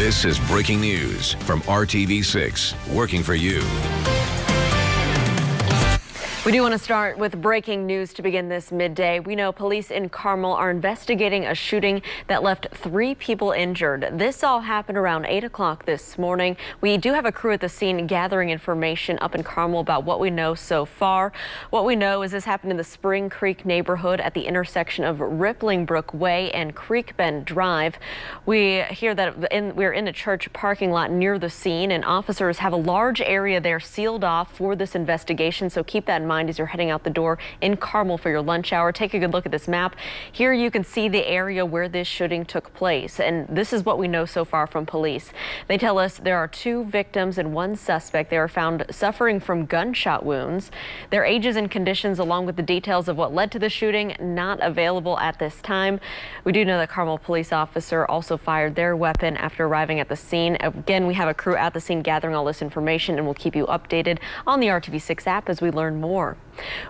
This is breaking news from RTV6, working for you. We do want to start with breaking news to begin this midday. We know police in Carmel are investigating a shooting that left 3 people injured. This all happened around 8 o'clock this morning. We do have a crew at the scene gathering information up in Carmel about what we know so far. What we know is this happened in the Spring Creek neighborhood at the intersection of Rippling Brook Way and Creek Bend Drive. We hear that we're in a church parking lot near the scene, and officers have a large area there sealed off for this investigation, so keep that in mind as you're heading out the door in Carmel for your lunch hour. Take a good look at this map. Here you can see the area where this shooting took place, and this is what we know so far from police. They tell us there are 2 victims and 1 suspect. They are found suffering from gunshot wounds. Their ages and conditions, along with the details of what led to the shooting, not available at this time. We do know that Carmel police officer also fired their weapon after arriving at the scene. Again, we have a crew at the scene gathering all this information, and we'll keep you updated on the RTV6 app as we learn more.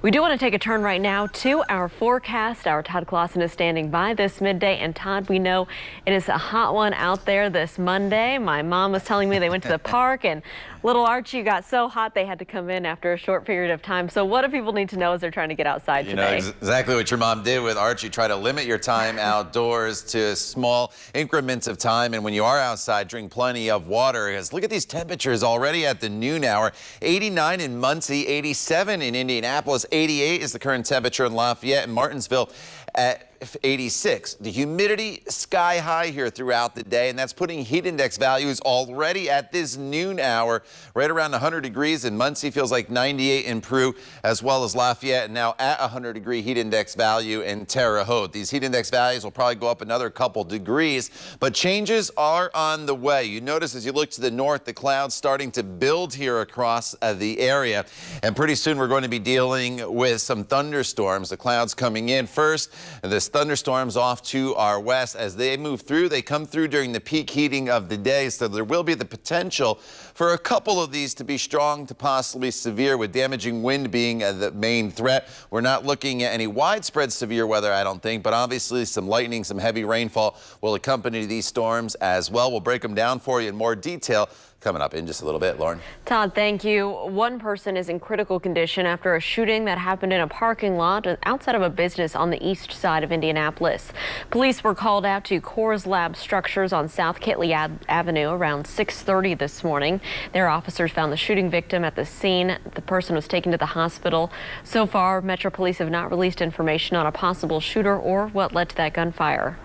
We do want to take a turn right now to our forecast. Our Todd Clausen is standing by this midday. And Todd, we know it is a hot one out there this Monday. My mom was telling me they went to the park and little Archie got so hot they had to come in after a short period of time. So what do people need to know as they're trying to get outside today? You know exactly what your mom did with Archie. Try to limit your time outdoors to small increments of time. And when you are outside, drink plenty of water. Because look at these temperatures already at the noon hour. 89 in Muncie, 87 in Indianapolis, 88 is the current temperature in Lafayette and Martinsville at 86. The humidity sky high here throughout the day, and that's putting heat index values already at this noon hour right around 100 degrees in Muncie. Feels like 98 in Peru, as well as Lafayette, and now at 100-degree heat index value in Terre Haute. These heat index values will probably go up another couple degrees, but changes are on the way. You notice as you look to the north, the clouds starting to build here across the area, and pretty soon we're going to be dealing with some thunderstorms. The clouds coming in first, and this thunderstorms off to our west. As they move through, they come through during the peak heating of the day, so there will be the potential for a couple of these to be strong to possibly severe, with damaging wind being the main threat. We're not looking at any widespread severe weather, I don't think, but obviously some lightning, some heavy rainfall will accompany these storms as well. We'll break them down for you in more detail coming up in just a little bit. Lauren. Todd, thank you. 1 person is in critical condition after a shooting that happened in a parking lot outside of a business on the east side of Indianapolis. Police were called out to Coors Lab structures on South Kitley Avenue around 6:30 this morning. Their officers found the shooting victim at the scene. The person was taken to the hospital. So far, Metro Police have not released information on a possible shooter or what led to that gunfire.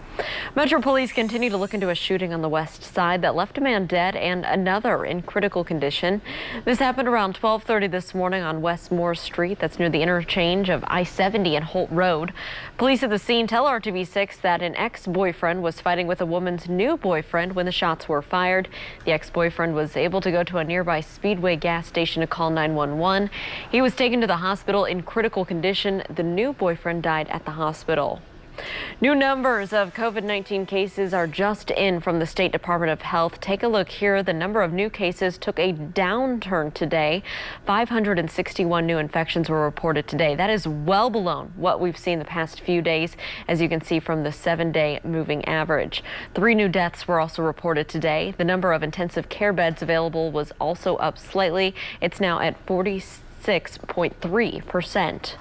Metro Police continue to look into a shooting on the west side that left a man dead and another in critical condition. This happened around 12:30 this morning on West Moore Street. That's near the interchange of I-70 and Holt Road. Police at the scene tell RTV6 that an ex-boyfriend was fighting with a woman's new boyfriend when the shots were fired. The ex-boyfriend was able to go to a nearby Speedway gas station to call 911. He was taken to the hospital in critical condition. The new boyfriend died at the hospital. New numbers of COVID-19 cases are just in from the State Department of Health. Take a look here. The number of new cases took a downturn today. 561 new infections were reported today. That is well below what we've seen the past few days, as you can see from the 7-day moving average. 3 new deaths were also reported today. The number of intensive care beds available was also up slightly. It's now at 46.3%.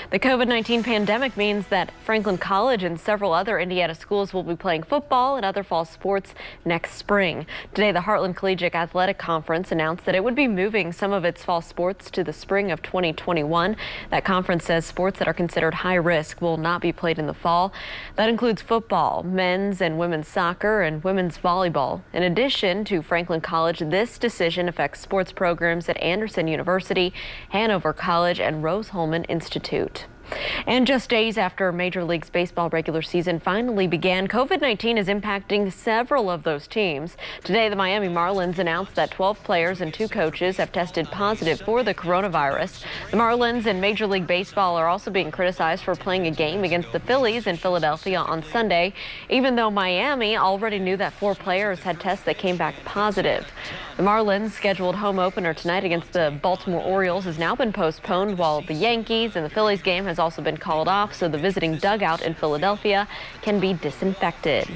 The COVID-19 pandemic means that Franklin College and several other Indiana schools will be playing football and other fall sports next spring. Today, the Heartland Collegiate Athletic Conference announced that it would be moving some of its fall sports to the spring of 2021. That conference says sports that are considered high risk will not be played in the fall. That includes football, men's and women's soccer, and women's volleyball. In addition to Franklin College, this decision affects sports programs at Anderson University, Hanover College, and Rose-Hulman Institute. And just days after Major League Baseball regular season finally began, COVID-19 is impacting several of those teams. Today, the Miami Marlins announced that 12 players and 2 coaches have tested positive for the coronavirus. The Marlins and Major League Baseball are also being criticized for playing a game against the Phillies in Philadelphia on Sunday, even though Miami already knew that 4 players had tests that came back positive. The Marlins' scheduled home opener tonight against the Baltimore Orioles has now been postponed, while the Yankees and the Phillies game has also been called off, so the visiting dugout in Philadelphia can be disinfected.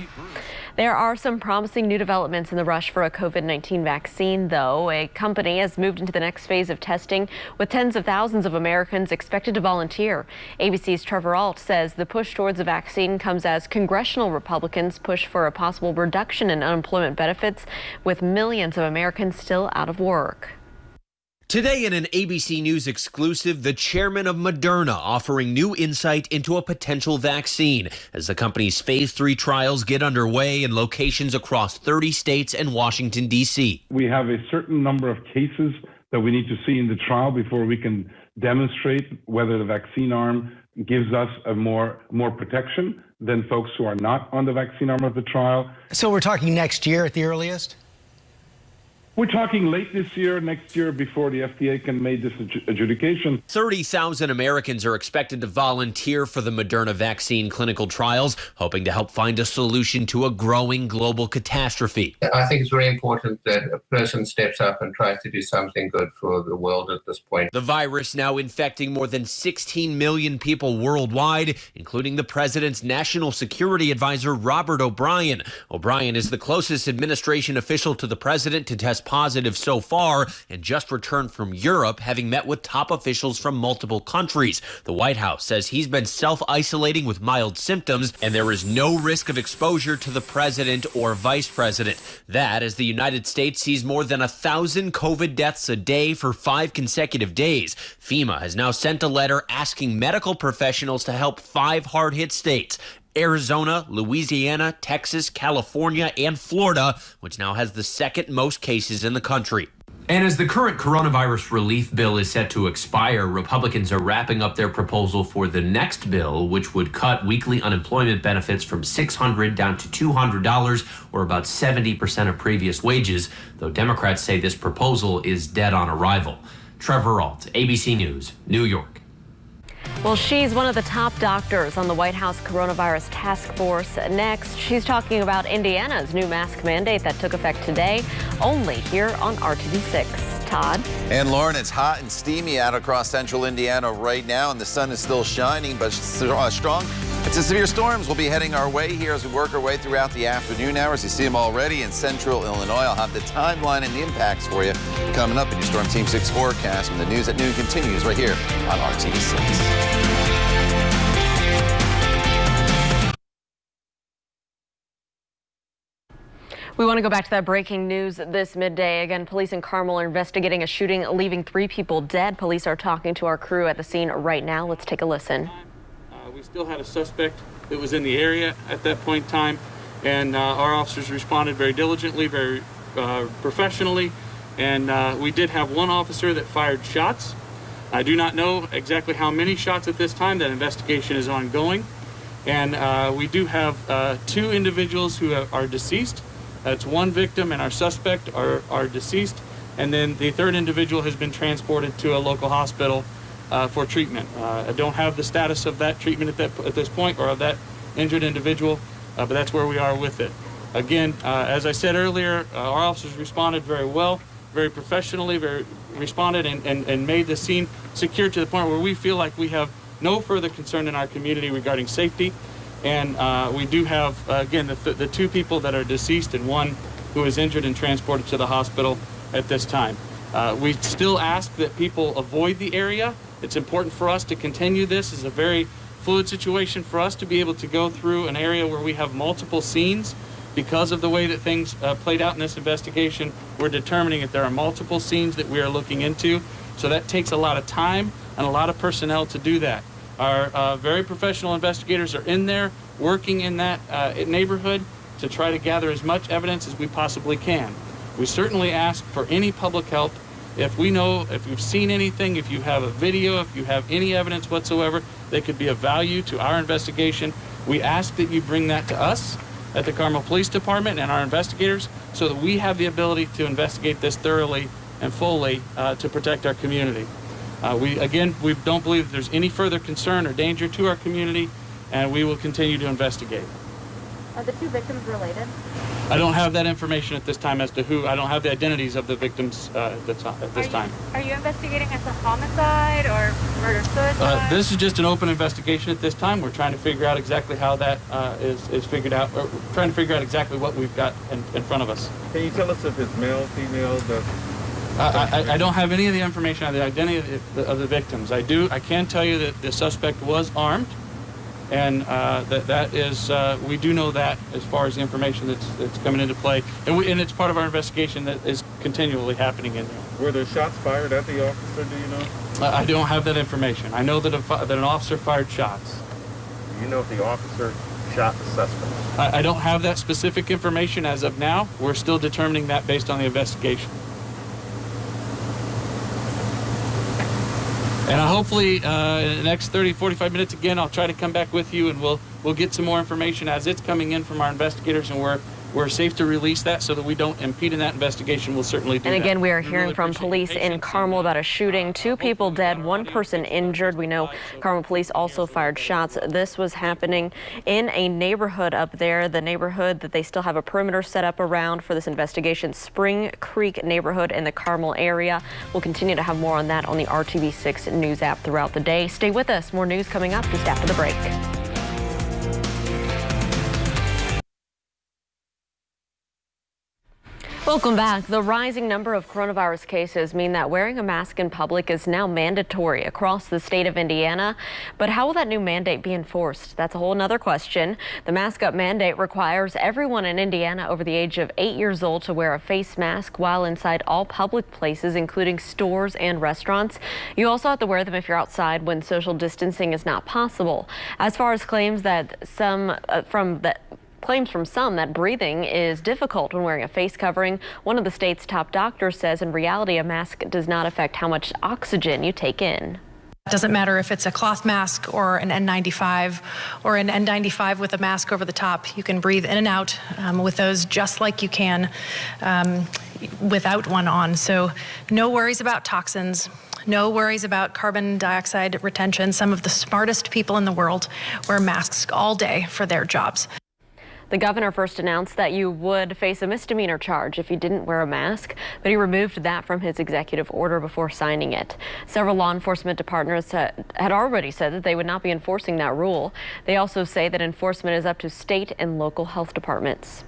There are some promising new developments in the rush for a COVID-19 vaccine, though. A company has moved into the next phase of testing with tens of thousands of Americans expected to volunteer. ABC's Trevor Ault says the push towards a vaccine comes as congressional Republicans push for a possible reduction in unemployment benefits, with millions of Americans still out of work. Today in an ABC News exclusive, the chairman of Moderna offering new insight into a potential vaccine as the company's phase 3 trials get underway in locations across 30 states and Washington, D.C. We have a certain number of cases that we need to see in the trial before we can demonstrate whether the vaccine arm gives us a more protection than folks who are not on the vaccine arm of the trial. So we're talking next year at the earliest? We're talking late this year, next year, before the FDA can make this adjudication. 30,000 Americans are expected to volunteer for the Moderna vaccine clinical trials, hoping to help find a solution to a growing global catastrophe. I think it's very important that a person steps up and tries to do something good for the world at this point. The virus now infecting more than 16 million people worldwide, including the president's national security advisor, Robert O'Brien. O'Brien is the closest administration official to the president to test positive so far and just returned from Europe, having met with top officials from multiple countries. The White House says he's been self-isolating with mild symptoms and there is no risk of exposure to the president or vice president. That as the United States sees more than 1,000 COVID deaths a day for 5 consecutive days. FEMA has now sent a letter asking medical professionals to help 5 hard-hit states: Arizona, Louisiana, Texas, California, and Florida, which now has the second most cases in the country. And as the current coronavirus relief bill is set to expire, Republicans are wrapping up their proposal for the next bill, which would cut weekly unemployment benefits from $600 down to $200, or about 70% of previous wages, though Democrats say this proposal is dead on arrival. Trevor Ault, ABC News, New York. Well, she's one of the top doctors on the White House coronavirus task force. Next, she's talking about Indiana's new mask mandate that took effect today, only here on RTV6. Todd. And Lauren, it's hot and steamy out across central Indiana right now, and the sun is still shining, but strong. It's a severe storms will be heading our way here as we work our way throughout the afternoon hours. You see them already in central Illinois. I'll have the timeline and the impacts for you coming up in your Storm Team 6 forecast when the news at noon continues right here on RTV6. We want to go back to that breaking news this midday. Again, police in Carmel are investigating a shooting, leaving 3 people dead. Police are talking to our crew at the scene right now. Let's take a listen. We still had a suspect that was in the area at that point in time, and our officers responded very diligently, very professionally, and we did have one officer that fired shots. I do not know exactly how many shots at this time. That investigation is ongoing, and we do have 2 individuals who are deceased. That's 1 victim, and our suspect are deceased, and then the 3rd individual has been transported to a local hospital for treatment. I don't have the status of that treatment at this point, or of that injured individual, but that's where we are with it. Again, as I said earlier, our officers responded very well, very professionally, responded and made the scene secure to the point where we feel like we have no further concern in our community regarding safety. And we do have, again, the 2 people that are deceased and 1 who is injured and transported to the hospital at this time. We still ask that people avoid the area. It's important for us to continue this. It's a very fluid situation for us to be able to go through an area where we have multiple scenes. Because of the way that things played out in this investigation, we're determining that there are multiple scenes that we are looking into. So that takes a lot of time and a lot of personnel to do that. Our very professional investigators are in there working in that neighborhood to try to gather as much evidence as we possibly can. We certainly ask for any public help. If we know, if you've seen anything, if you have a video, if you have any evidence whatsoever that could be of value to our investigation, we ask that you bring that to us at the Carmel Police Department and our investigators so that we have the ability to investigate this thoroughly and fully to protect our community. We don't believe there's any further concern or danger to our community, and we will continue to investigate. Are the two victims related? I don't have that information at this time as to who. I don't have the identities of the victims at this time. Are you investigating as a homicide or murder-suicide? This is just an open investigation at this time. We're trying to figure out exactly how that is figured out, or trying to figure out exactly what we've got in front of us. Can you tell us if it's male, female? I don't have any of the information on the identity of the victims. I can tell you that the suspect was armed, and that is we do know that as far as the information that's coming into play, and it's part of our investigation that is continually happening in there. Were there shots fired at the officer? Do you know? I don't have that information. I know that an officer fired shots. Do you know if the officer shot the suspect? I don't have that specific information as of now. We're still determining that based on the investigation. And hopefully in the next 30, 45 minutes, again, I'll try to come back with you, and we'll get some more information as it's coming in from our investigators, and we're safe to release that so that we don't impede in that investigation. We'll certainly do that. And again, we are hearing from police in Carmel about a shooting. 2 people dead, 1 person injured. We know Carmel police also fired shots. This was happening in a neighborhood up there, the neighborhood that they still have a perimeter set up around for this investigation, Spring Creek neighborhood in the Carmel area. We'll continue to have more on that on the RTV6 news app throughout the day. Stay with us. More news coming up just after the break. Welcome back. The rising number of coronavirus cases mean that wearing a mask in public is now mandatory across the state of Indiana. But how will that new mandate be enforced? That's a whole nother question. The mask up mandate requires everyone in Indiana over the age of 8 years old to wear a face mask while inside all public places, including stores and restaurants. You also have to wear them if you're outside when social distancing is not possible. As far as claims that Claims from some that breathing is difficult when wearing a face covering, one of the state's top doctors says in reality a mask does not affect how much oxygen you take in. It doesn't matter if it's a cloth mask or an N95 or an N95 with a mask over the top. You can breathe in and out with those just like you can without one on. So no worries about toxins. No worries about carbon dioxide retention. Some of the smartest people in the world wear masks all day for their jobs. The governor first announced that you would face a misdemeanor charge if you didn't wear a mask, but he removed that from his executive order before signing it. Several law enforcement departments had already said that they would not be enforcing that rule. They also say that enforcement is up to state and local health departments.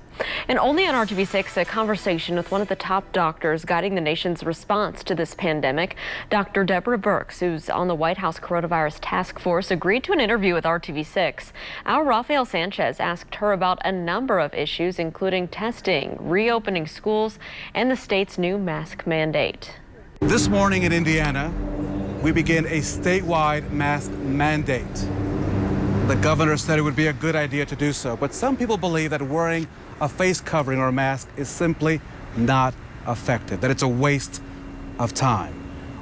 And only on RTV6, a conversation with one of the top doctors guiding the nation's response to this pandemic. Dr. Deborah Birx, who's on the White House Coronavirus Task Force, agreed to an interview with RTV6. Our Rafael Sanchez asked her about a number of issues, including testing, reopening schools, and the state's new mask mandate. This morning in Indiana, we begin a statewide mask mandate. The governor said it would be a good idea to do so, but some people believe that wearing a face covering or a mask is simply not effective, that it's a waste of time.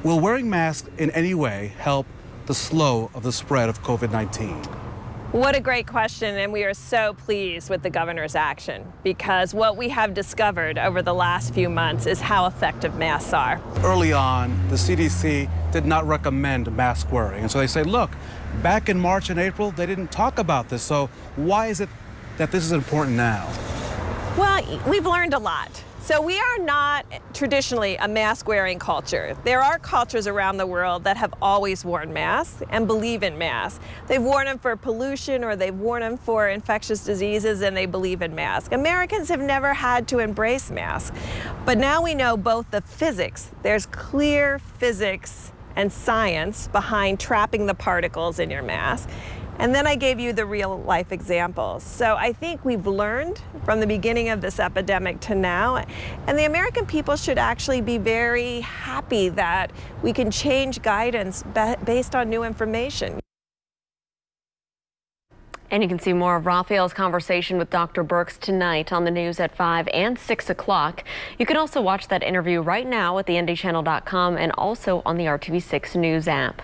Will wearing masks in any way help the slow of the spread of COVID-19? What a great question, and we are so pleased with the governor's action because what we have discovered over the last few months is how effective masks are. Early on, the CDC did not recommend mask wearing, and so they say, look, back in March and April, they didn't talk about this, so why is it that this is important now? Well, we've learned a lot. So we are not traditionally a mask-wearing culture. There are cultures around the world that have always worn masks and believe in masks. They've worn them for pollution or they've worn them for infectious diseases and they believe in masks. Americans have never had to embrace masks. But now we know both the physics, there's clear physics and science behind trapping the particles in your mask. And then I gave you the real life examples. So I think we've learned from the beginning of this epidemic to now, and the American people should actually be very happy that we can change guidance based on new information. And you can see more of Rafael's conversation with Dr. Birx tonight on the news at 5 and 6 o'clock. You can also watch that interview right now at theindychannel.com and also on the RTV6 News app.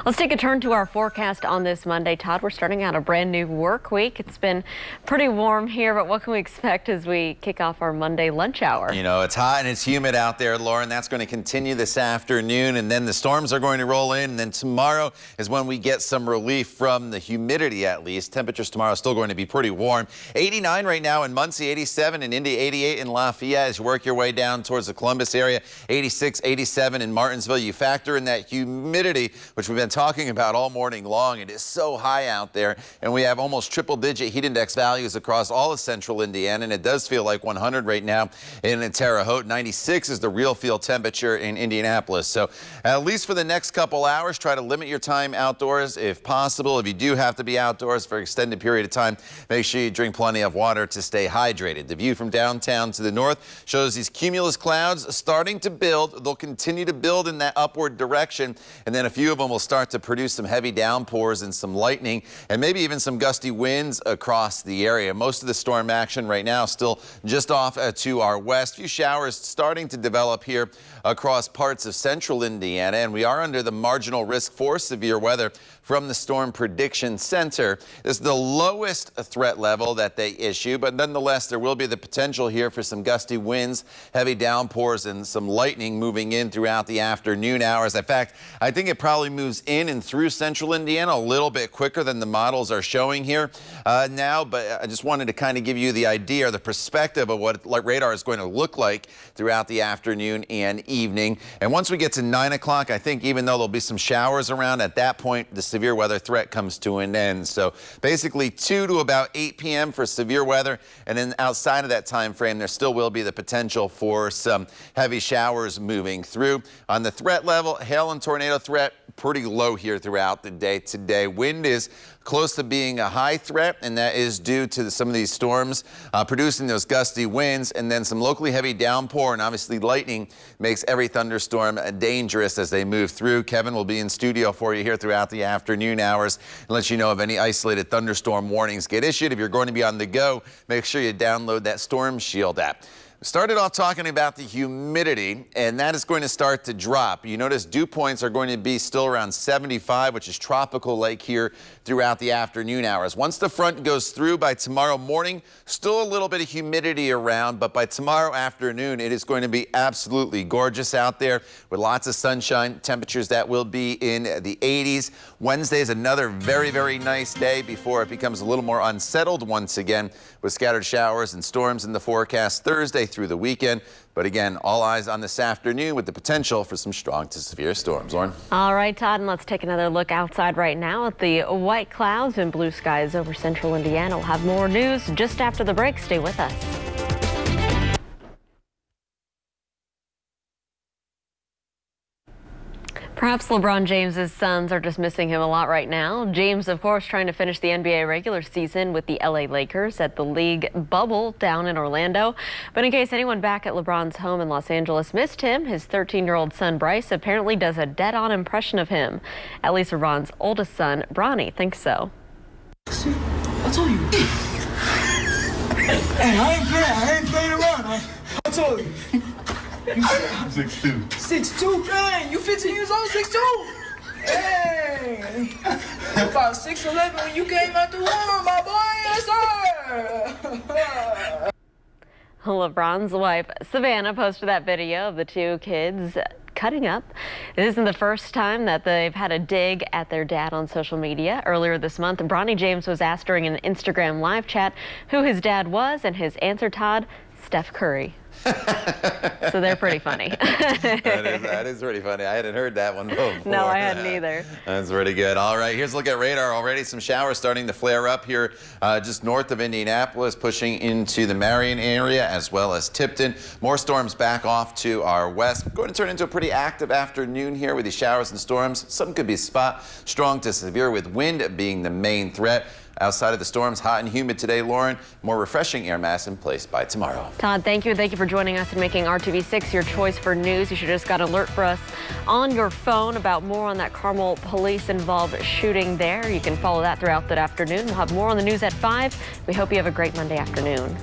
Let's take a turn to our forecast on this Monday. Todd, we're starting out a brand new work week. It's been pretty warm here, but what can we expect as we kick off our Monday lunch hour? You know, it's hot and it's humid out there, Lauren. That's going to continue this afternoon, and then the storms are going to roll in, and then tomorrow is when we get some relief from the humidity, at least. Temperatures tomorrow are still going to be pretty warm. 89 right now in Muncie, 87 in Indy, 88 in Lafayette as you work your way down towards the Columbus area, 86, 87 in Martinsville. You factor in that humidity, which we've been talking about all morning long. It is so high out there, and we have almost triple-digit heat index values across all of central Indiana, and it does feel like 100 right now in Terre Haute. 96 is the real field temperature in Indianapolis. So at least for the next couple hours, try to limit your time outdoors if possible. If you do have to be outdoors for an extended period of time, make sure you drink plenty of water to stay hydrated. The view from downtown to the north shows these cumulus clouds starting to build. They'll continue to build in that upward direction, and then a few of them will start to produce some heavy downpours and some lightning and maybe even some gusty winds across the area. Most of the storm action right now still just off to our west. A few showers starting to develop here across parts of central Indiana, and we are under the marginal risk for severe weather from the Storm Prediction Center. This is the lowest threat level that they issue, but nonetheless, there will be the potential here for some gusty winds, heavy downpours, and some lightning moving in throughout the afternoon hours. In fact, I think it probably moves in and through central Indiana a little bit quicker than the models are showing here now, but I just wanted to kind of give you the idea or the perspective of what radar is going to look like throughout the afternoon and evening. And once we get to 9 o'clock, I think even though there'll be some showers around, at that point, the severe weather threat comes to an end. So basically 2 to about 8 p.m. for severe weather, and then outside of that time frame, there still will be the potential for some heavy showers moving through. On the threat level, hail and tornado threat pretty low here throughout the day today. Wind is close to being a high threat, and that is due to some of these storms producing those gusty winds, and then some locally heavy downpour, and obviously lightning makes every thunderstorm dangerous as they move through. Kevin will be in studio for you here throughout the afternoon hours and let you know if any isolated thunderstorm warnings get issued. If you're going to be on the go, make sure you download that Storm Shield app. Started off talking about the humidity, and that is going to start to drop. You notice dew points are going to be still around 75, which is tropical like here throughout the afternoon hours. Once the front goes through by tomorrow morning, still a little bit of humidity around, but by tomorrow afternoon, it is going to be absolutely gorgeous out there with lots of sunshine, temperatures that will be in the 80s. Wednesday is another very, very nice day before it becomes a little more unsettled once again with scattered showers and storms in the forecast Thursday through the weekend. But again, all eyes on this afternoon with the potential for some strong to severe storms. Lauren? All right, Todd, and let's take another look outside right now at the white clouds and blue skies over central Indiana. We'll have more news just after the break. Stay with us. Perhaps LeBron James's sons are just missing him a lot right now. James, of course, trying to finish the NBA regular season with the LA Lakers at the league bubble down in Orlando. But in case anyone back at LeBron's home in Los Angeles missed him, his 13-year-old son Bryce apparently does a dead-on impression of him. At least LeBron's oldest son, Bronny, thinks so. I told you. Hey, I ain't playing around. I told you. 6'2". 6'2", man. You 15 years old, 6'2". Hey. About 6'11" when you came out the womb, my boy. Yes, sir. LeBron's wife, Savannah, posted that video of the two kids cutting up. It isn't the first time that they've had a dig at their dad on social media. Earlier this month, Bronny James was asked during an Instagram live chat who his dad was, and his answer, Todd, Steph Curry. So they're pretty funny. that is pretty funny. I hadn't heard that one before. No, I hadn't either. That's pretty good. All right, here's a look at radar. Already some showers starting to flare up here just north of Indianapolis, pushing into the Marion area as well as Tipton. More storms back off to our west. Going to turn into a pretty active afternoon here with these showers and storms. Some could be spot strong to severe with wind being the main threat. Outside of the storms, hot and humid today, Lauren. More refreshing air mass in place by tomorrow. Todd, thank you. Thank you for joining us and making RTV6 your choice for news. You should have just got an alert for us on your phone about more on that Carmel police-involved shooting there. You can follow that throughout the afternoon. We'll have more on the news at 5. We hope you have a great Monday afternoon.